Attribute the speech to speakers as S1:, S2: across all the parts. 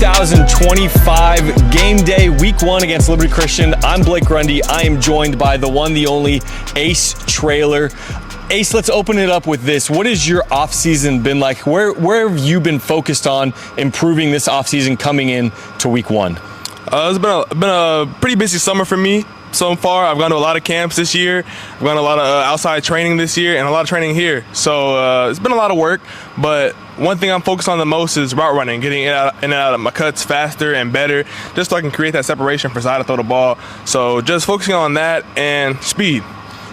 S1: 2025 game day, week 1 against Liberty Christian. I'm Blake Grundy. I am joined by the one, the only Ace Traylor. Ace, let's open it up with this. What has your offseason been like? Where have you been focused on improving this offseason coming in to week 1?
S2: It's been a pretty busy summer for me so far. I've gone to a lot of camps this year. I've gone to a lot of outside training this year and a lot of training here. So it's been a lot of work, but one thing I'm focused on the most is route running, getting in and out of my cuts faster and better, just so I can create that separation for side to throw the ball. So just focusing on that and speed.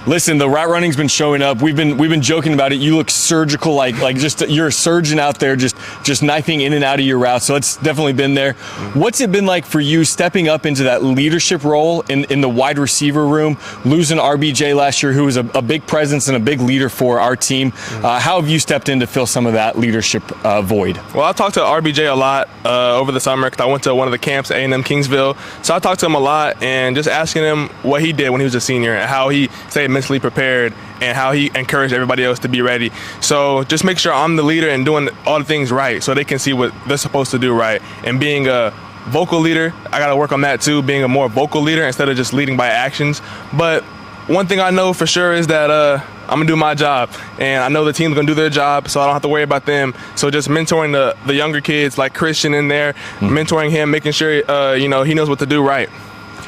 S1: Listen, the route running's been showing up. We've been joking about it. You look surgical, like just you're a surgeon out there, just knifing in and out of your routes. So it's definitely been there. What's it been like for you stepping up into that leadership role in the wide receiver room, losing RBJ last year, who was a big presence and a big leader for our team? How have you stepped in to fill some of that leadership void?
S2: Well, I talked to RBJ a lot over the summer because I went to one of the camps at A&M Kingsville. So I talked to him a lot and just asking him what he did when he was a senior and how he stayed mentally prepared and how he encouraged everybody else to be ready. So just make sure I'm the leader and doing all the things right so they can see what they're supposed to do right. And being a vocal leader, I got to work on that too, being a more vocal leader instead of just leading by actions. But one thing I know for sure is that I'm going to do my job, and I know the team's going to do their job, so I don't have to worry about them. So just mentoring the younger kids like Christian in there, mentoring him, making sure he knows what to do right.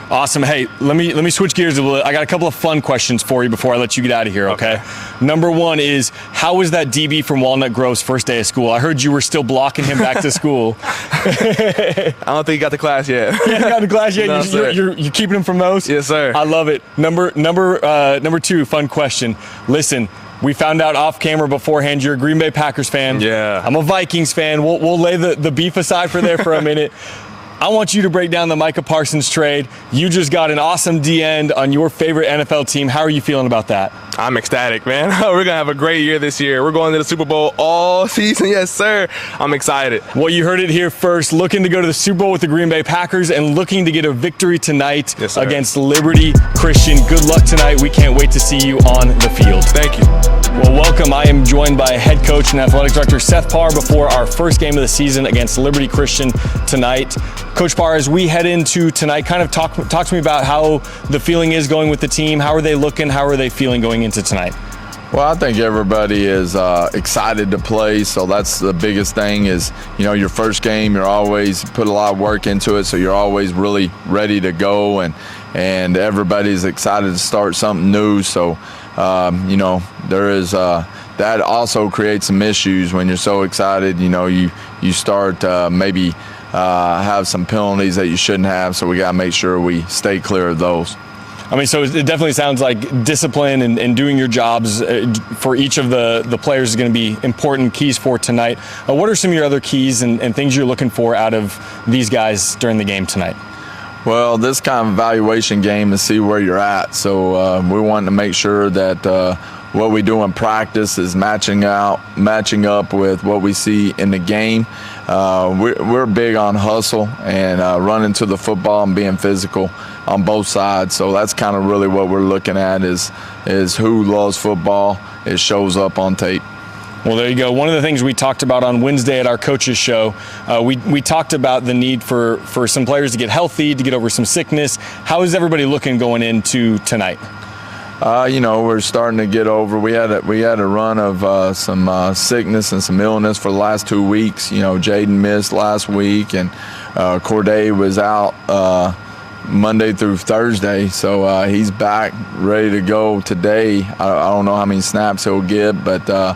S1: Awesome. Hey, let me switch gears a little. I got a couple of fun questions for you before I let you get out of here, okay? Number one is, how was that DB from Walnut Grove's first day of school? I heard you were still blocking him back to school.
S2: I don't think he got to class yet.
S1: You haven't got to class yet?
S2: No,
S1: you're keeping him from those?
S2: Yes, sir.
S1: I love it. Number 2, fun question. Listen, we found out off camera beforehand you're a Green Bay Packers fan.
S2: Yeah.
S1: I'm a Vikings fan. We'll lay the beef aside for a minute. I want you to break down the Micah Parsons trade. You just got an awesome D-end on your favorite NFL team. How are you feeling about that?
S2: I'm ecstatic, man. We're going to have a great year this year. We're going to the Super Bowl all season. Yes, sir. I'm excited.
S1: Well, you heard it here first. Looking to go to the Super Bowl with the Green Bay Packers and looking to get a victory tonight against Liberty Christian. Good luck tonight. We can't wait to see you on the field.
S2: Thank you.
S1: Well, welcome. I am joined by head coach and athletic director Seth Parr before our first game of the season against Liberty Christian tonight. Coach Parr, as we head into tonight, kind of talk to me about how the feeling is going with the team. How are they looking? How are they feeling going into tonight?
S3: Well, I think everybody is excited to play, so that's the biggest thing is, your first game, you're always put a lot of work into it, so you're always really ready to go, and everybody's excited to start something new. So, there is that also creates some issues when you're so excited. You start maybe have some penalties that you shouldn't have, so we got to make sure we stay clear of those.
S1: I mean, so it definitely sounds like discipline and doing your jobs for each of the players is going to be important keys for tonight. What are some of your other keys and things you're looking for out of these guys during the game tonight?
S3: Well, this kind of evaluation game is see where you're at. So we want to make sure that what we do in practice is matching up with what we see in the game. We're big on hustle and running to the football and being physical on both sides. So that's kind of really what we're looking at is who loves football. It shows up on tape.
S1: Well, there you go. One of the things we talked about on Wednesday at our coaches show, we talked about the need for some players to get healthy, to get over some sickness. How is everybody looking going into tonight?
S3: We're starting to get over. We had a run of some sickness and some illness for the last 2 weeks. Jaden missed last week, and Corday was out Monday through Thursday, so he's back, ready to go today. I don't know how many snaps he'll get, but I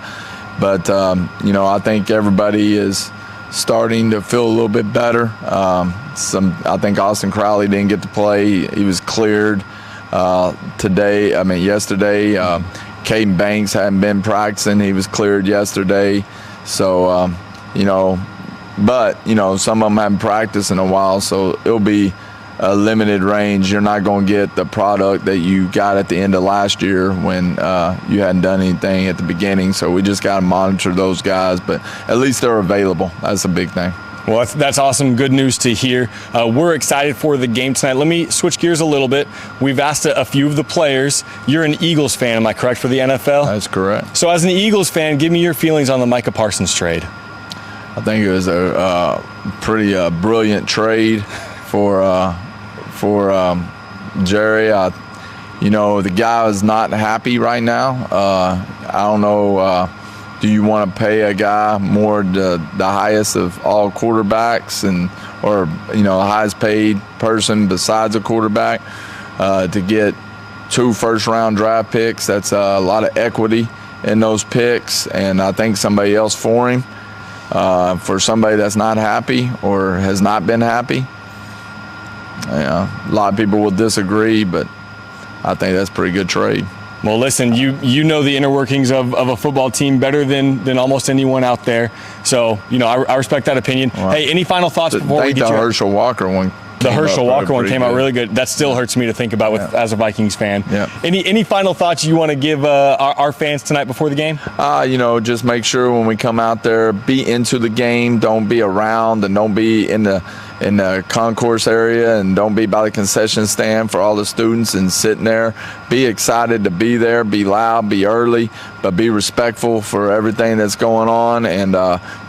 S3: think everybody is starting to feel a little bit better. I think Austin Crowley didn't get to play. He was cleared yesterday. Caden Banks hadn't been practicing. He was cleared yesterday. So, but some of them haven't practiced in a while, so it'll be a limited range. You're not going to get the product that you got at the end of last year when you hadn't done anything at the beginning. So we just got to monitor those guys, but at least they're available. That's a big thing.
S1: Well, that's awesome. Good news to hear. We're excited for the game tonight. Let me switch gears a little bit. We've asked a few of the players. You're an Eagles fan, am I correct, for the NFL?
S3: That's correct.
S1: So as an Eagles fan, give me your feelings on the Micah Parsons trade.
S3: I think it was a pretty brilliant trade for Jerry. The guy is not happy right now. I don't know. Do you want to pay a guy more the highest of all quarterbacks or the highest paid person besides a quarterback to get 2 first-round draft picks? That's a lot of equity in those picks, and I think somebody else for him. For somebody that's not happy or has not been happy, a lot of people will disagree, but I think that's a pretty good trade.
S1: Well, listen, you know the inner workings of a football team better than almost anyone out there. So, I respect that opinion. Well, hey, any final thoughts before we get
S3: the Herschel Walker one?
S1: The Herschel Walker one came out really good. That still hurts me to think about as a Vikings fan.
S3: Yeah.
S1: Any final thoughts you want to give our fans tonight before the game?
S3: Just make sure when we come out there, be into the game. Don't be around and don't be in the concourse area and don't be by the concession stand for all the students and sitting there. Be excited to be there. Be loud. Be early, but be respectful for everything that's going on and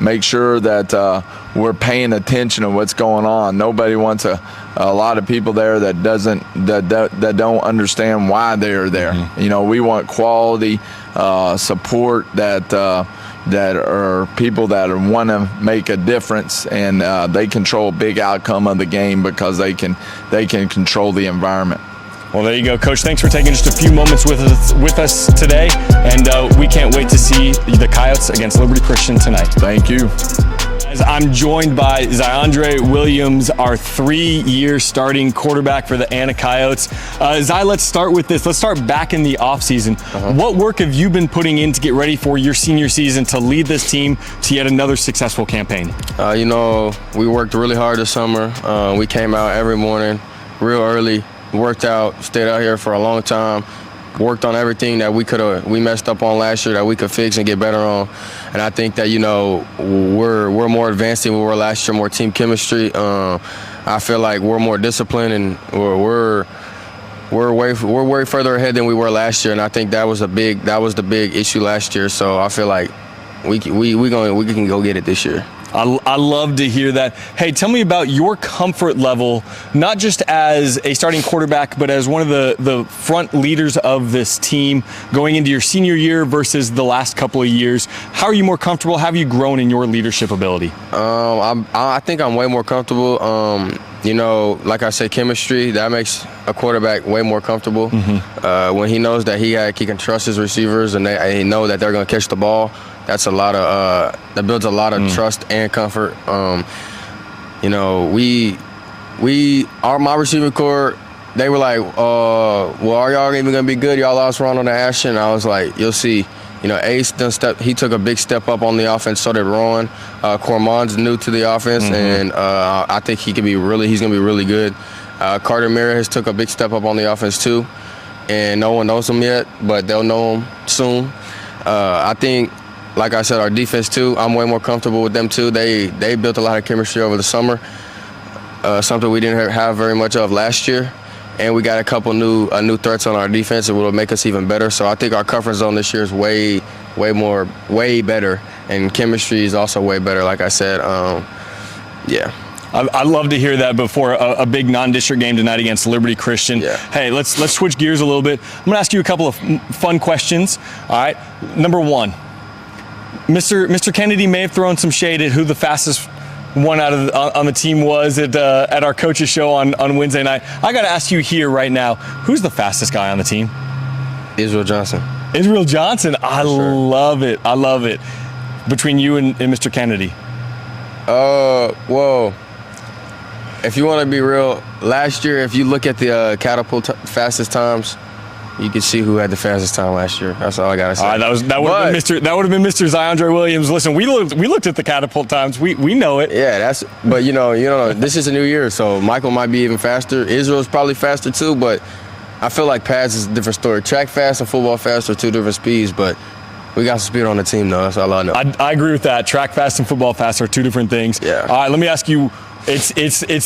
S3: make sure that we're paying attention to what's going on. Nobody wants a lot of people there that don't understand why they are there. Mm-hmm. We want quality support that are people that want to make a difference, and they control a big outcome of the game because they can control the environment.
S1: Well, there you go, Coach. Thanks for taking just a few moments with us today, and we can't wait to see the Coyotes against Liberty Christian tonight.
S3: Thank you.
S1: I'm joined by Ziondre WIlliams, our 3-year starting quarterback for the Anna Coyotes. Zy, let's start with this. Let's start back in the offseason. What work have you been putting in to get ready for your senior season to lead this team to yet another successful campaign?
S4: We worked really hard this summer. We came out every morning real early, worked out, stayed out here for a long time, worked on everything that we messed up on last year that we could fix and get better on. And I think that, we're more advanced than we were last year, more team chemistry. I feel like we're more disciplined and we're way further ahead than we were last year. And I think that was the big issue last year. So I feel like we can go get it this year.
S1: I love to hear that. Hey, tell me about your comfort level, not just as a starting quarterback, but as one of the front leaders of this team going into your senior year versus the last couple of years. How are you more comfortable? How have you grown in your leadership ability?
S4: I think I'm way more comfortable. Like I said, chemistry, that makes a quarterback way more comfortable. Mm-hmm. When he knows that he can trust his receivers and they know that they're going to catch the ball, that's a lot of that builds a lot of trust and comfort. My receiving corps, they were like, well, are y'all even gonna be good? Y'all lost Ron on the Ashton. I was like, you'll see. Ace he took a big step up on the offense. So did Ron. Cormon's new to the offense, and I think he's gonna be really good. Carter Mira has took a big step up on the offense too, and no one knows him yet, but they'll know him soon. I think, like I said, our defense too, I'm way more comfortable with them too. They built a lot of chemistry over the summer, something we didn't have very much of last year. And we got a couple new threats on our defense that will make us even better. So I think our comfort zone this year is way better. And chemistry is also way better, like I said. Yeah.
S1: I'd love to hear that before a big non-district game tonight against Liberty Christian.
S4: Yeah.
S1: Hey, let's switch gears a little bit. I'm going to ask you a couple of fun questions. All right. Number one, Mr. Kennedy may have thrown some shade at who the fastest one on the team was at our coaches show on Wednesday night. I got to ask you here right now, who's the fastest guy on the team?
S4: Israel Johnson.
S1: Israel Johnson. I love it. I love it. Between you and Mr. Kennedy.
S4: Well, if you want to be real, last year, if you look at the catapult fastest times, you can see who had the fastest time last year. That's all I gotta say.
S1: All right, that would have been Mr. Ziondre WIlliams. Listen, we looked at the catapult times. We know it.
S4: Yeah, but this is a new year, so Michael might be even faster. Israel's probably faster too, but I feel like pads is a different story. Track fast and football fast are two different speeds, but we got some speed on the team though. That's all I know.
S1: I agree with that. Track fast and football fast are two different things.
S4: Yeah.
S1: All right, let me ask you. It's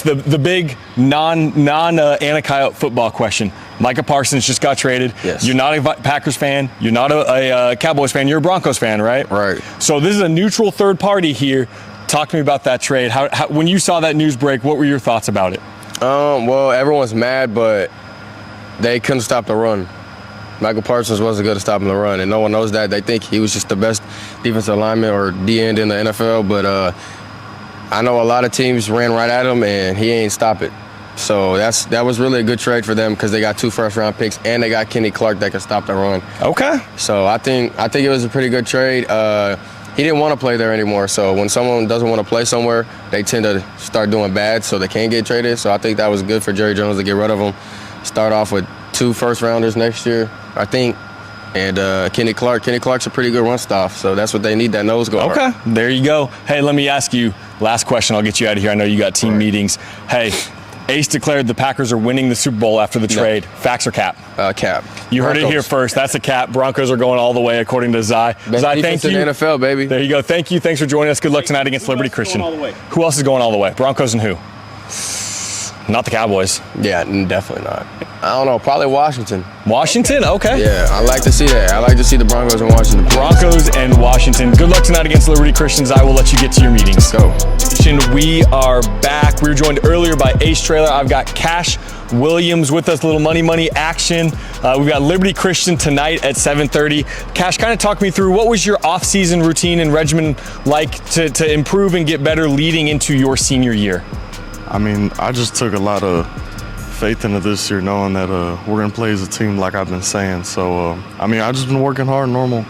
S1: the big non Anna Coyote football question. Micah Parsons just got traded.
S4: Yes.
S1: You're not a Packers fan. You're not a Cowboys fan. You're a Broncos fan, right?
S4: Right.
S1: So this is a neutral third party here. Talk to me about that trade. How when you saw that news break, what were your thoughts about it?
S4: Well, everyone's mad, but they couldn't stop the run. Michael Parsons wasn't good at stopping the run, and no one knows that. They think he was just the best defensive lineman or D-end in the NFL, but I know a lot of teams ran right at him, and he ain't stop it. So that was really a good trade for them because they got 2 first-round picks, and they got Kenny Clark that can stop the run.
S1: Okay.
S4: So I think it was a pretty good trade. He didn't want to play there anymore, so when someone doesn't want to play somewhere, they tend to start doing bad so they can't get traded. So I think that was good for Jerry Jones to get rid of him. Start off with 2 first-rounders next year, I think, and Kenny Clark. Kenny Clark's a pretty good run stop, so that's what they need, that nose guard.
S1: Okay, there you go. Hey, let me ask you, last question, I'll get you out of here. I know you got team meetings. Hey, Ace declared the Packers are winning the Super Bowl after the trade. Facts or cap?
S4: Cap.
S1: You heard it here first. That's a cap. Broncos are going all the way, according to Zai. Zai, thank you.
S4: In the NFL, baby.
S1: There you go. Thank you. Thanks for joining us. Good luck tonight against Liberty Christian. Who else is going all the way? Broncos and who? Not the Cowboys.
S4: Yeah, definitely not. I don't know. Probably Washington.
S1: Washington? Okay.
S4: Yeah, I like to see that. I like to see the Broncos and Washington.
S1: Broncos and Washington. Good luck tonight against Liberty Christians. I will let you get to your meetings.
S4: Go.
S1: We are back. We were joined earlier by Ace Traylor. I've got Cash Williams with us. Little money action. We've got Liberty Christian tonight at 7:30. Cash, kind of talk me through what was your off-season routine and regimen like to improve and get better leading into your senior year?
S5: I mean, I just took a lot of faith into this year, knowing that we're going to play as a team like I've been saying. So, I mean, I just been working hard, normal.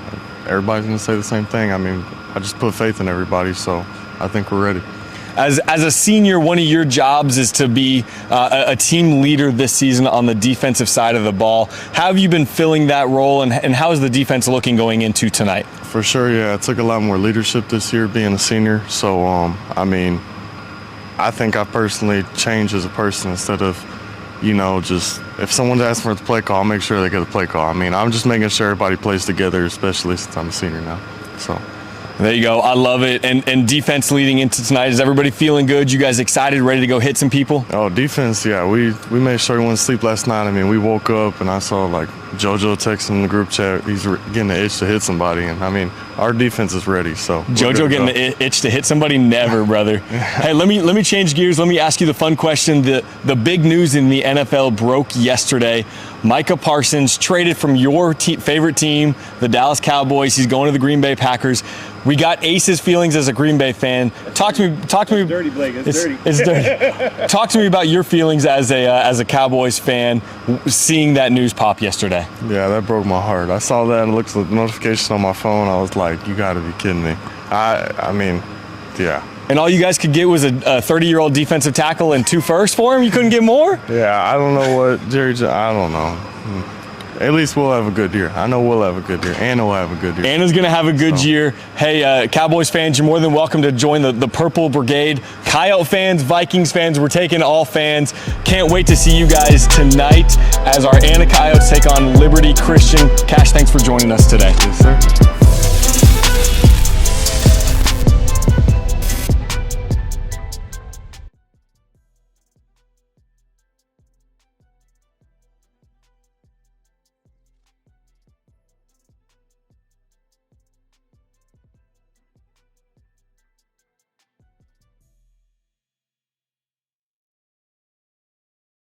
S5: Everybody's going to say the same thing. I mean, I just put faith in everybody, so I think we're ready.
S1: As a senior, one of your jobs is to be a team leader this season on the defensive side of the ball. How have you been filling that role, and how is the defense looking going into tonight?
S5: For sure, yeah. It took a lot more leadership this year being a senior. So, I mean, I think I personally changed as a person instead of, just if someone's asking for the play call, I'll make sure they get a play call. I mean, I'm just making sure everybody plays together, especially since I'm a senior now. So.
S1: There you go. I love it. And defense leading into tonight, is everybody feeling good? You guys excited, ready to go hit some people?
S5: Oh, defense, yeah. We made sure we went to sleep last night. I mean, we woke up and I saw, JoJo texting in the group chat. He's getting the itch to hit somebody. And, I mean, our defense is ready. So
S1: JoJo getting the itch to hit somebody? Never, brother. Hey, let me change gears. Let me ask you the fun question. The big news in the NFL broke yesterday. Micah Parsons traded from your favorite team, the Dallas Cowboys. He's going to the Green Bay Packers. We got Ace's feelings as a Green Bay fan. Talk to me.
S6: It's dirty, Blake. It's dirty.
S1: It's dirty. Talk to me about your feelings as a Cowboys fan, seeing that news pop yesterday.
S5: Yeah, that broke my heart. I saw that and looked at the notification on my phone. I was like, you got to be kidding me. I mean, yeah.
S1: And all you guys could get was a 30-year-old defensive tackle and 2 firsts for him? You couldn't get more?
S5: Yeah, I don't know what I don't know. At least we'll have a good year. I know we'll have a good year. Anna will have a good year.
S1: Anna's going to have a good year. Hey, Cowboys fans, you're more than welcome to join the Purple Brigade. Coyote fans, Vikings fans, we're taking all fans. Can't wait to see you guys tonight as our Anna Coyotes take on Liberty Christian. Cash, thanks for joining us today.
S5: Yes, sir.